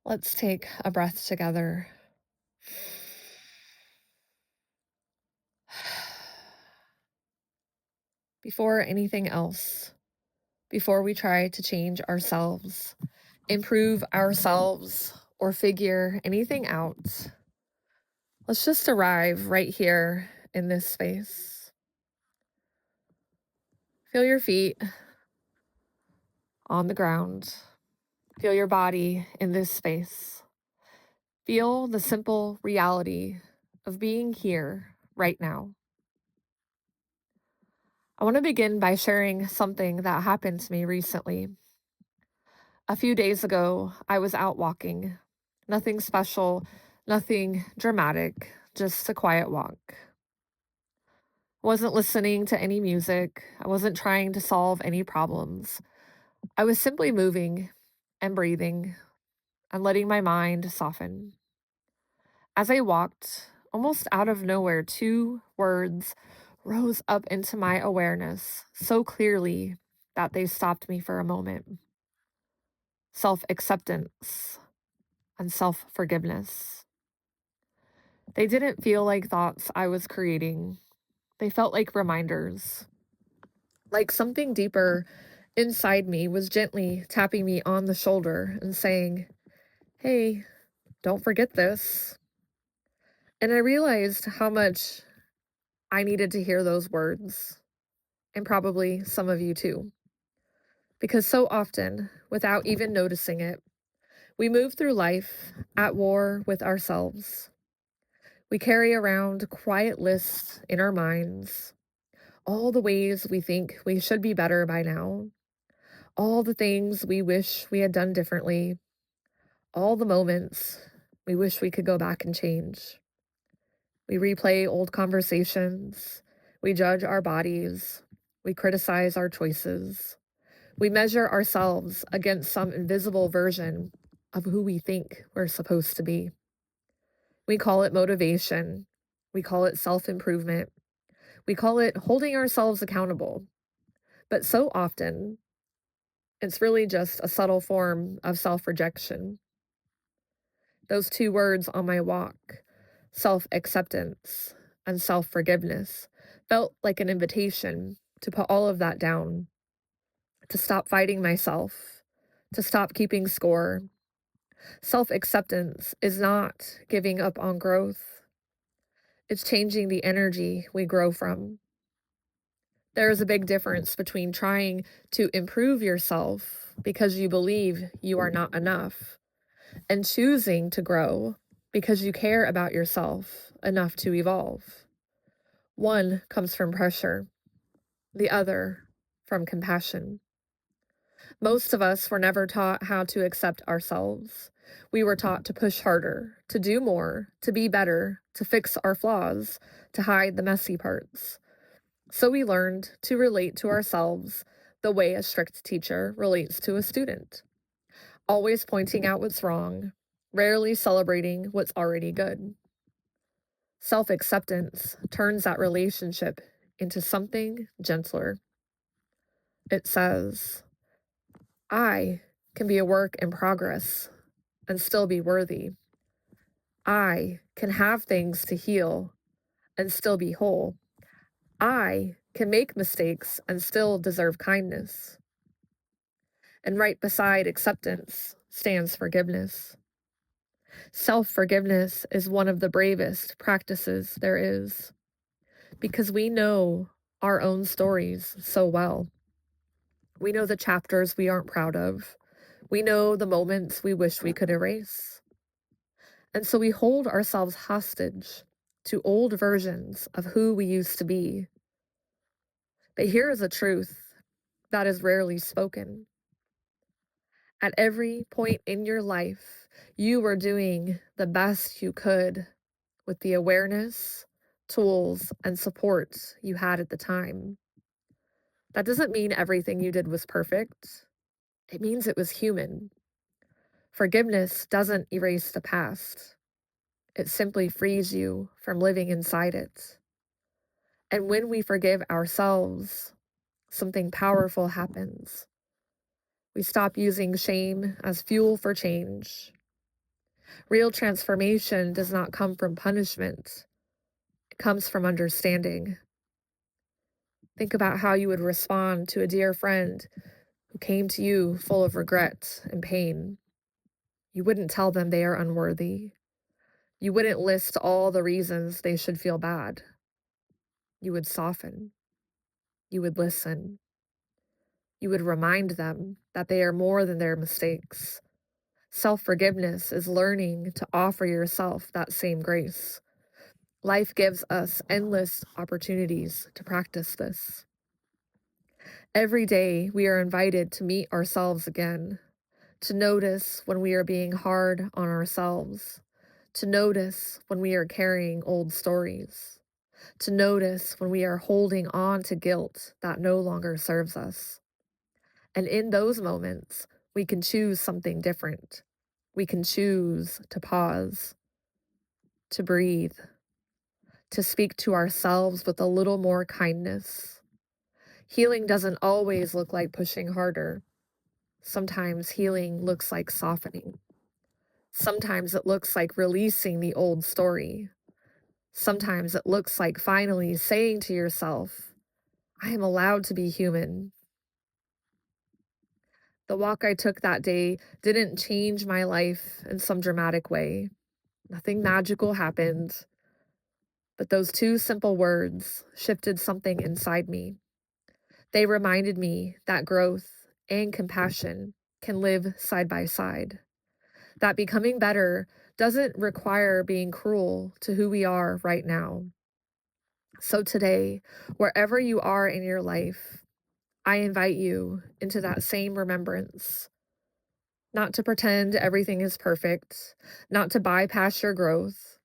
Let's take a breath together. Before anything else, before we try to change ourselves, improve ourselves, or figure anything out, let's just arrive right here in this space. Feel your feet on the ground. Feel your body in this space. Feel the simple reality of being here right now. I want to begin by sharing something that happened to me recently. A few days ago, I was out walking. Nothing special, nothing dramatic, just a quiet walk. I wasn't listening to any music. I wasn't trying to solve any problems. I was simply moving and breathing and letting my mind soften. As I walked, almost out of nowhere, two words rose up into my awareness so clearly that they stopped me for a moment: self acceptance and self forgiveness. They didn't feel like thoughts I was creating, they felt like reminders, like something deeper inside me was gently tapping me on the shoulder and saying, "Hey, don't forget this." And I realized how much I needed to hear those words, and probably some of you too. Because so often, without even noticing it, we move through life at war with ourselves. We carry around quiet lists in our minds, all the ways we think we should be better by now, all the things we wish we had done differently, all the moments we wish we could go back and change. We replay old conversations, we judge our bodies, we criticize our choices, we measure ourselves against some invisible version of who we think we're supposed to be. We call it motivation, we call it self improvement, we call it holding ourselves accountable. But so often, it's really just a subtle form of self rejection. Those two words on my walk, self acceptance and self forgiveness, felt like an invitation to put all of that down, to stop fighting myself, to stop keeping score. Self acceptance is not giving up on growth, it's changing the energy we grow from. There is a big difference between trying to improve yourself because you believe you are not enough and choosing to grow because you care about yourself enough to evolve. One comes from pressure, the other from compassion. Most of us were never taught how to accept ourselves. We were taught to push harder, to do more, to be better, to fix our flaws, to hide the messy parts. So we learned to relate to ourselves the way a strict teacher relates to a student, always pointing out what's wrong, rarely celebrating what's already good. Self acceptance turns that relationship into something gentler. It says, I can be a work in progress and still be worthy. I can have things to heal and still be whole. I can make mistakes and still deserve kindness. And right beside acceptance stands forgiveness. Self forgiveness is one of the bravest practices there is because we know our own stories so well. We know the chapters we aren't proud of. We know the moments we wish we could erase. And so we hold ourselves hostage to old versions of who we used to be. But here is a truth that is rarely spoken. At every point in your life, you were doing the best you could with the awareness, tools, and support you had at the time. That doesn't mean everything you did was perfect. It means it was human. Forgiveness doesn't erase the past. It simply frees you from living inside it. And when we forgive ourselves, something powerful happens. We stop using shame as fuel for change. Real transformation does not come from punishment, it comes from understanding. Think about how you would respond to a dear friend who came to you full of regret and pain. You wouldn't tell them they are unworthy. You wouldn't list all the reasons they should feel bad. You would soften. You would listen. You would remind them that they are more than their mistakes. Self forgiveness is learning to offer yourself that same grace. Life gives us endless opportunities to practice this. Every day, we are invited to meet ourselves again, to notice when we are being hard on ourselves, to notice when we are carrying old stories, to notice when we are holding on to guilt that no longer serves us. And in those moments, we can choose something different. We can choose to pause, to breathe, to speak to ourselves with a little more kindness. Healing doesn't always look like pushing harder. Sometimes healing looks like softening. Sometimes it looks like releasing the old story. Sometimes it looks like finally saying to yourself, I am allowed to be human. The walk I took that day didn't change my life in some dramatic way. Nothing magical happened, but those two simple words shifted something inside me. They reminded me that growth and compassion can live side by side, that becoming better doesn't require being cruel to who we are right now. So today, wherever you are in your life, I invite you into that same remembrance, not to pretend everything is perfect, not to bypass your growth,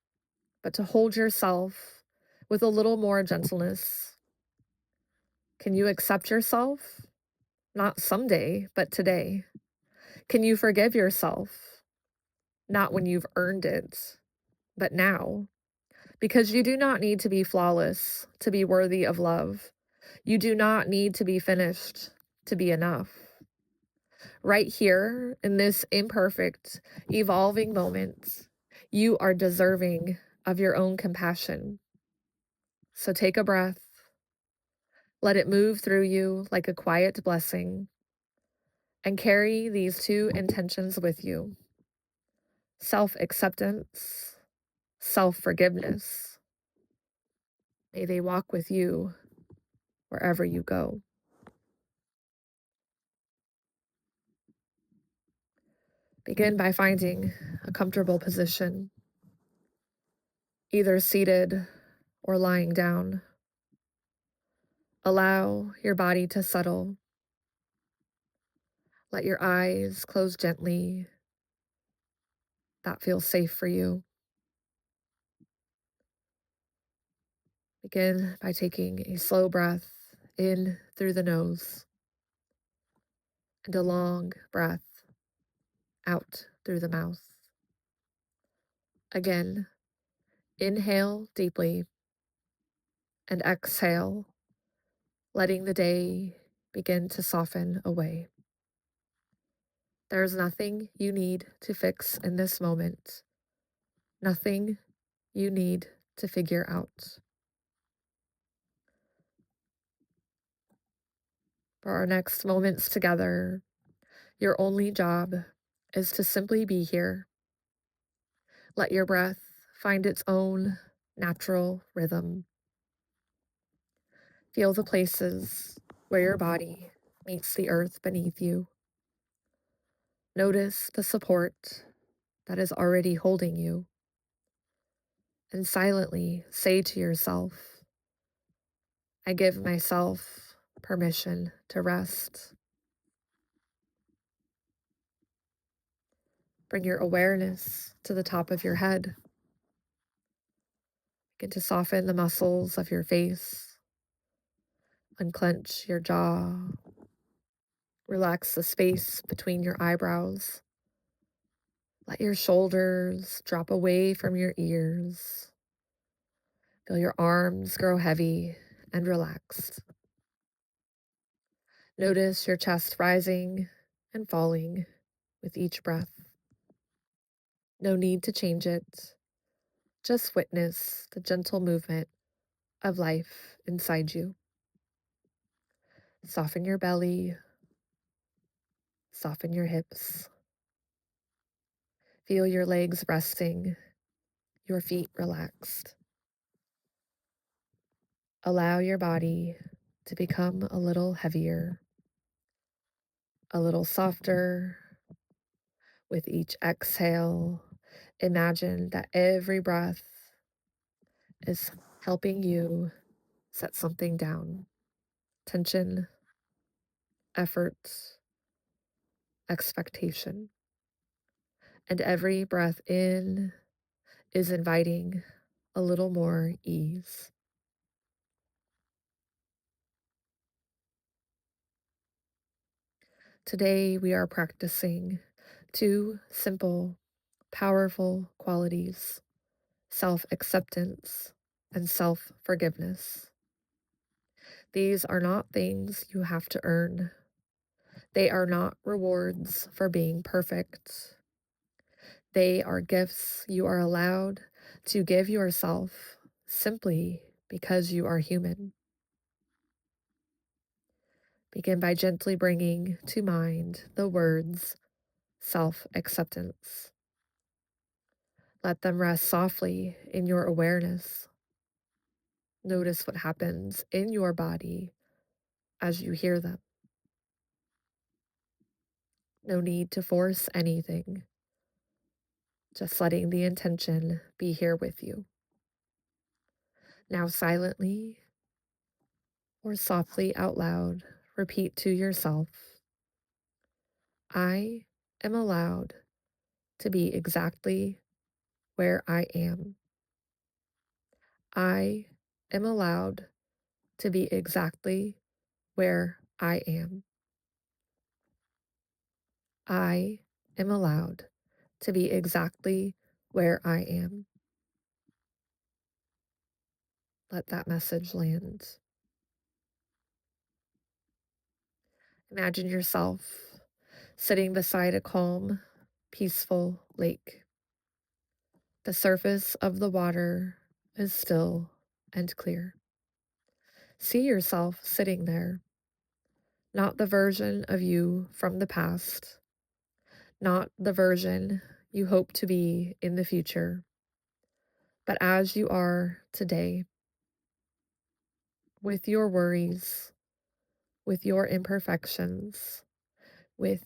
but to hold yourself with a little more gentleness. Can you accept yourself? Not someday, but today. Can you forgive yourself? Not when you've earned it, but now. Because you do not need to be flawless to be worthy of love. You do not need to be finished to be enough. Right here, in this imperfect, evolving moment, you are deserving of your own compassion. So take a breath. Let it move through you like a quiet blessing, and carry these two intentions with you: self acceptance, self forgiveness. May they walk with you wherever you go. Begin by finding a comfortable position, either seated or lying down. Allow your body to settle. Let your eyes close gently. That feels safe for you. Begin by taking a slow breath in through the nose and a long breath out through the mouth. Again, inhale deeply and exhale, letting the day begin to soften away. There is nothing you need to fix in this moment, nothing you need to figure out. For our next moments together, your only job is to simply be here. Let your breath find its own natural rhythm. Feel the places where your body meets the earth beneath you. Notice the support that is already holding you. And silently say to yourself, I give myself permission to rest. Bring your awareness to the top of your head. Begin to soften the muscles of your face. Unclench your jaw. Relax the space between your eyebrows. Let your shoulders drop away from your ears. Feel your arms grow heavy and relaxed. Notice your chest rising and falling with each breath. No need to change it. Just witness the gentle movement of life inside you. Soften your belly, soften your hips. Feel your legs resting, your feet relaxed. Allow your body to become a little heavier, a little softer. With each exhale, imagine that every breath is helping you set something down. Tension, effort, expectation. And every breath in is inviting a little more ease. Today, we are practicing two simple, powerful qualities: self acceptance and self forgiveness. These are not things you have to earn, they are not rewards for being perfect. They are gifts you are allowed to give yourself simply because you are human. Begin by gently bringing to mind the words self acceptance. Let them rest softly in your awareness. Notice what happens in your body as you hear them. No need to force anything, just letting the intention be here with you. Now, silently or softly out loud, repeat to yourself, I am allowed to be exactly where I am. I am allowed to be exactly where I am. I am allowed to be exactly where I am. Let that message land. Imagine yourself sitting beside a calm, peaceful lake. The surface of the water is still and clear. See yourself sitting there, not the version of you from the past, not the version you hope to be in the future, but as you are today, with your worries, with your imperfections, with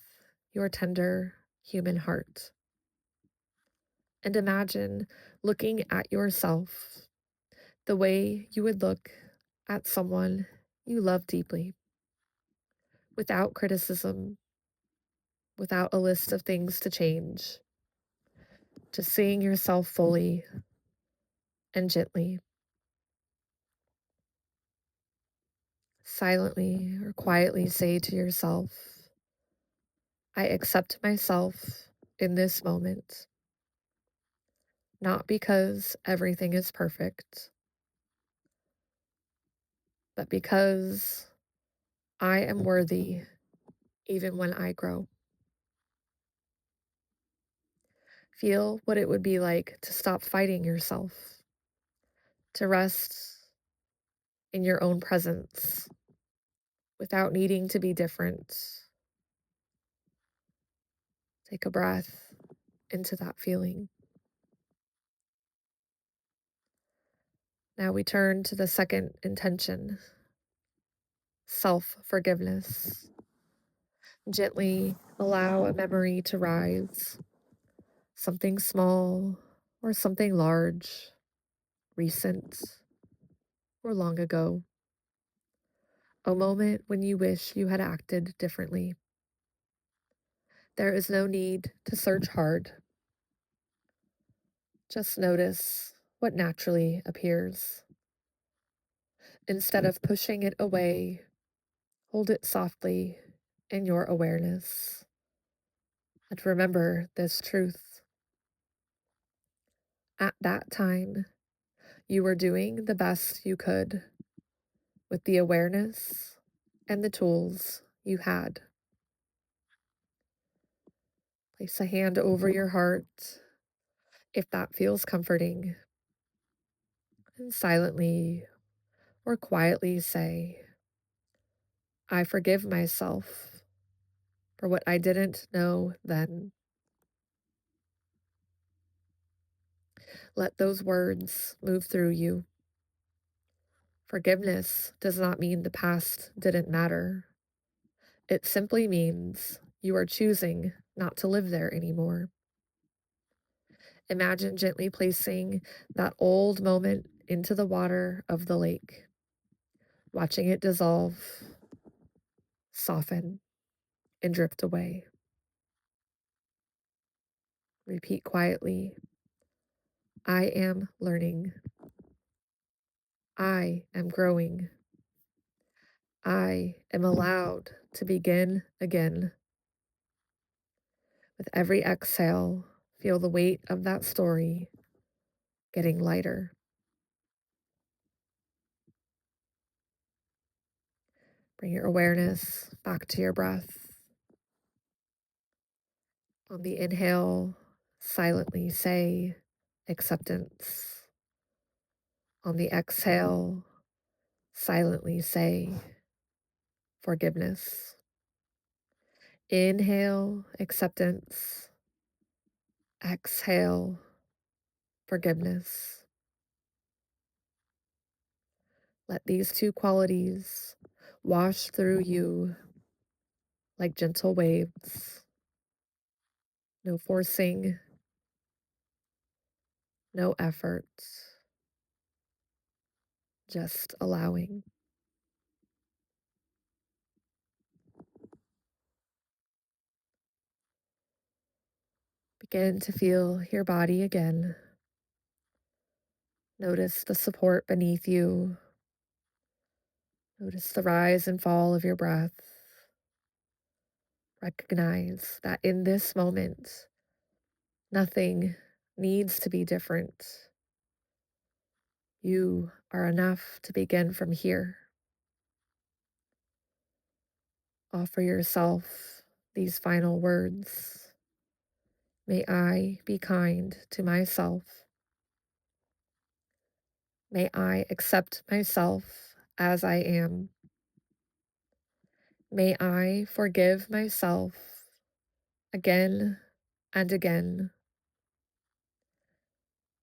your tender human heart. And imagine looking at yourself the way you would look at someone you love deeply, without criticism, without a list of things to change, just seeing yourself fully and gently, silently or quietly say to yourself, I accept myself in this moment, not because everything is perfect, but because I am worthy even when I grow. Feel what it would be like to stop fighting yourself, to rest in your own presence without needing to be different. Take a breath into that feeling. Now we turn to the second intention, self forgiveness. Gently allow a memory to rise, something small or something large, recent or long ago. A moment when you wish you had acted differently. There is no need to search hard. Just notice what naturally appears. Instead of pushing it away, hold it softly in your awareness. And remember this truth. At that time, you were doing the best you could with the awareness and the tools you had. Place a hand over your heart If that feels comforting, and silently or quietly say, I forgive myself for what I didn't know then. Let those words move through you. Forgiveness does not mean the past didn't matter. It simply means you are choosing not to live there anymore. Imagine gently placing that old moment into the water of the lake, watching it dissolve, soften, and drift away. Repeat quietly, I am learning. I am growing. I am allowed to begin again. With every exhale, feel the weight of that story getting lighter. Bring your awareness back to your breath. On the inhale, silently say acceptance. On the exhale, silently say forgiveness. Inhale, acceptance. Exhale, forgiveness. Let these two qualities wash through you like gentle waves. No forcing, no effort, just allowing. Begin to feel your body again. Notice the support beneath you. Notice the rise and fall of your breath. Recognize that in this moment, nothing needs to be different. You are enough to begin from here. Offer yourself these final words. May I be kind to myself. May I accept myself as I am. May I forgive myself again and again.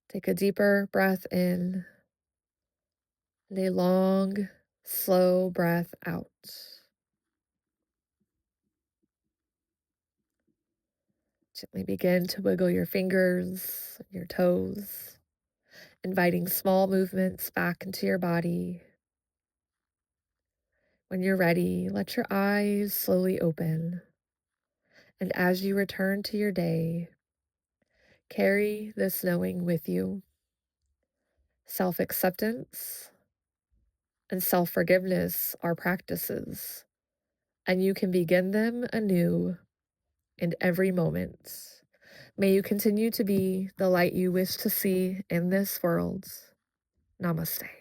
Take a deeper breath in and a long, slow breath out. Gently begin to wiggle your fingers, your toes, inviting small movements back into your body. When you're ready, let your eyes slowly open. And as you return to your day, carry this knowing with you. Self-acceptance and self-forgiveness are practices, and you can begin them anew in every moment. May you continue to be the light you wish to see in this world. Namaste.